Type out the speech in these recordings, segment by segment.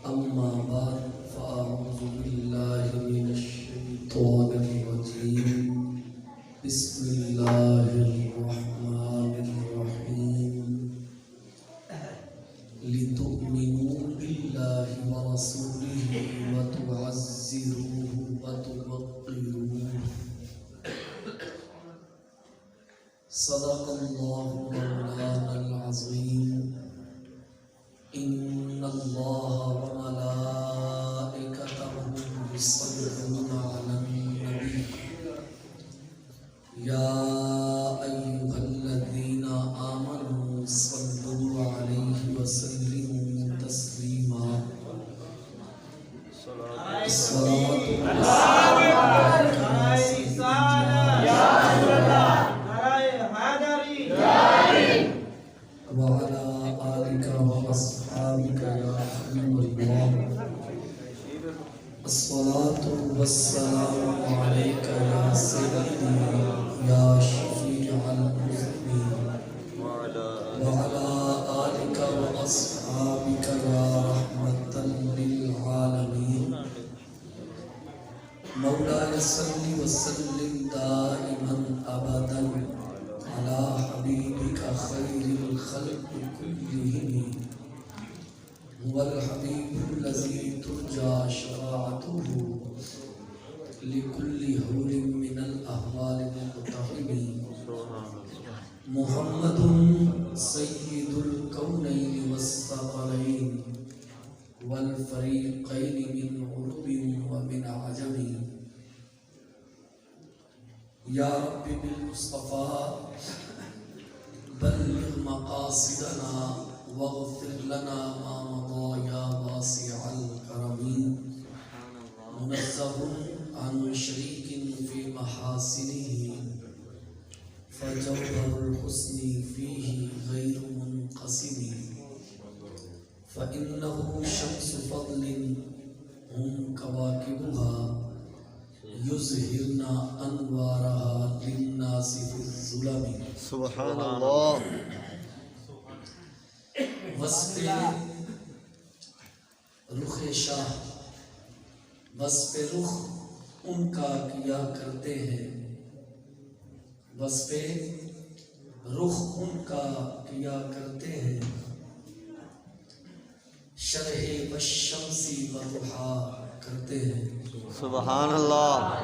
أما بعد فأعوذ بالله من الشيطان الرجيم بسم الله الرحمن الرحيم لتؤمنوا بالله ورسوله وتعزروه وتوقروه صدق الله مولانا العظيم إن الله وملائكته يصلون على النبي يا أيها الذين آمنوا صلوا عليه وسلموا تسليما الصلاة والسلام عليك يا سيدنا وعلى آلك وأصحابك يا حبيب الله الصلاة والسلام عليك يا سيدي يا شفيع المذنبين وعلى آلك وأصحابك يا رحمة للعالمين مولاي صل وسلم دائما أبدا على حبيبك خير الخلق كلهم هو الحبيب الذي ترجى شفاعته لكل هول من الأهوال المقتحم محمد سيد الكونين والثقلين والفريقين من عرب ومن عجم یا رب بالمصطفى بلغ مقاصدنا واغفر لنا ما مضى يا واسع الكرم منزه عن شريك في محاسنه فجوهر الحسن فيه غير منقسم فإنه شمس فضل هم كواكبها یظہرنا انوارہا للناس فی الظلم سبحان اللہ وصف رخ شاہ وصف رخ ان کا کیا کرتے ہیں وصف رخ ان کا کیا کرتے ہیں شرح والشمسی وضحا کرتے ہیں سبحان اللہ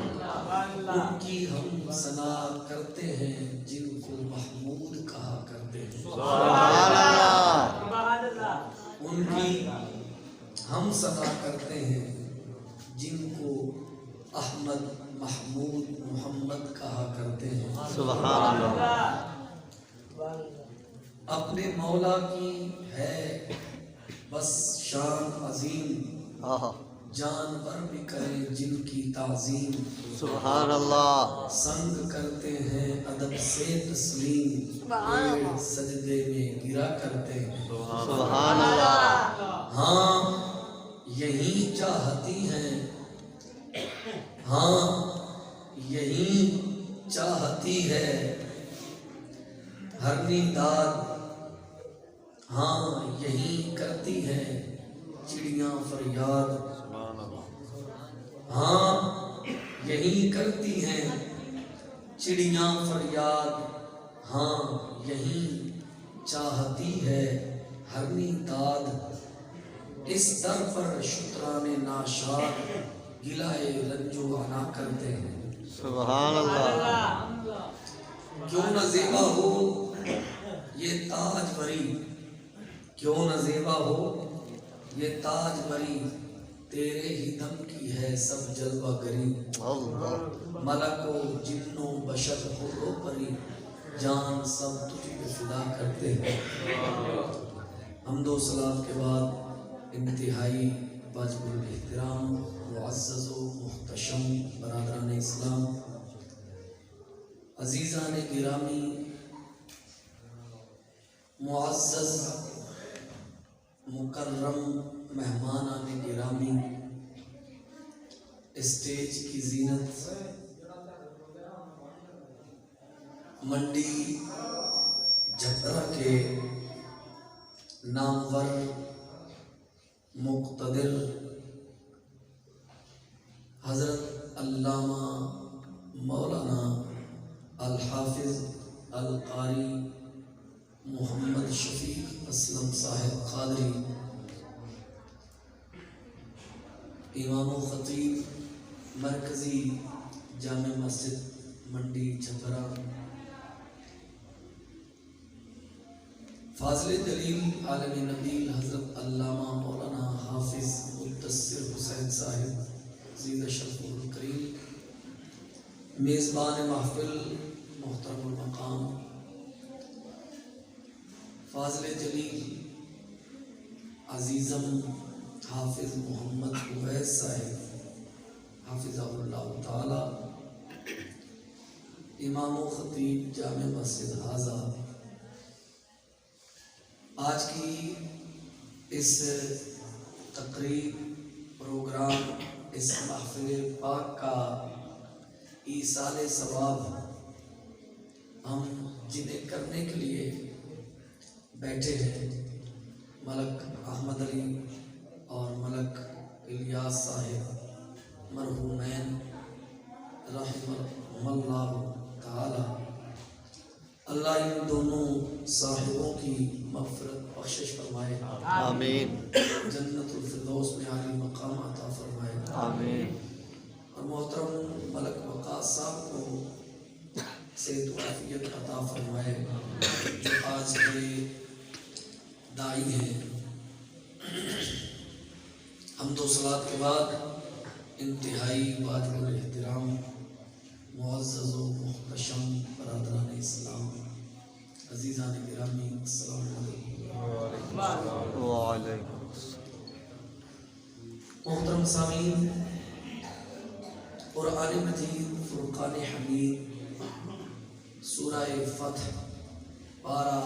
ان کی ہم ثنا کرتے ہیں جن کو محمود کہا کرتے ہیں سبحان اللہ ان کی ہم ثنا کرتے ہیں جن کو احمد محمود محمد کہا کرتے ہیں سبحان اللہ اپنے مولا کی ہے بس شان عظیم جانور بھی کرے جن کی تعظیم سبحان اللہ سنگ کرتے ہیں ادب سے تسلیم پیڑ سجدے میں گرا کرتے ہیں سبحان اللہ ہاں یہی چاہتی ہیں ہاں یہی چاہتی ہے ہرنی داد ہاں یہی کرتی ہے چڑیاں فریاد ہاں یہی کرتی ہیں چڑیاں فریاد ہاں یہی چاہتی ہے ہرنی داد اس در پر شتران ناشاد گلائے رنجو عنا کرتے ہیں سبحان اللہ کیوں نہ زیبا ہو یہ تاج بری کیوں نہ زیبا ہو یہ تاج بری تیرے ہی دم کی ہے سب جلوہ گری اللہ ملک و جن و بشر حر و پری جان سب تجھ پہ فدا کرتے ہیں حمد و صلاۃ کے بعد انتہائی واجب الاحترام معزز و محتشم برادران اسلام عزیزان گرامی معزز مکرم مہمانان گرامی اسٹیج کی زینت منڈی جھپرا کے نامور مقتدر حضرت علامہ مولانا الحافظ القاری محمد شفیق اسلم صاحب قادری، امام و خطیب مرکزی جامع مسجد منڈی چھپرا، فاضل جلیل عالم نبیل حضرت علامہ مولانا حافظ مدثر حسین صاحب عزیز اشرف الکریم، میزبان محفل محترم المقام فاضل جلیل عزیزم حافظ محمد اویس صاحب حافظہ اللہ تعالی، امام و خطیب جامع مسجد حاضہ، آج کی اس تقریب پروگرام اس محفل پاک کا ایصال ثواب ہم جنہیں کرنے کے لیے بیٹھے ہیں، ملک احمد علی اور ملک الیاس صاحب مرحومین رحمہ اللہ تعالی، اللہ ان دونوں صاحبوں کی مغفرت بخشش فرمائے، آمین، جنت الفردوس میں عالی مقام عطا فرمائے، آمین، اور محترم ملک وقاص صاحب کو صحت و عافیت عطا فرمائے جو آج کے داعی ہیں۔ حمد و صلوات کے بعد انتہائی واجب الاحترام معزز و محتشم برادران اسلام، عزیزان گرامی، السلام علیکم۔ وعلیکم محترم سامعین، قرآن مجید فرقان حمید سورہ فتح پارہ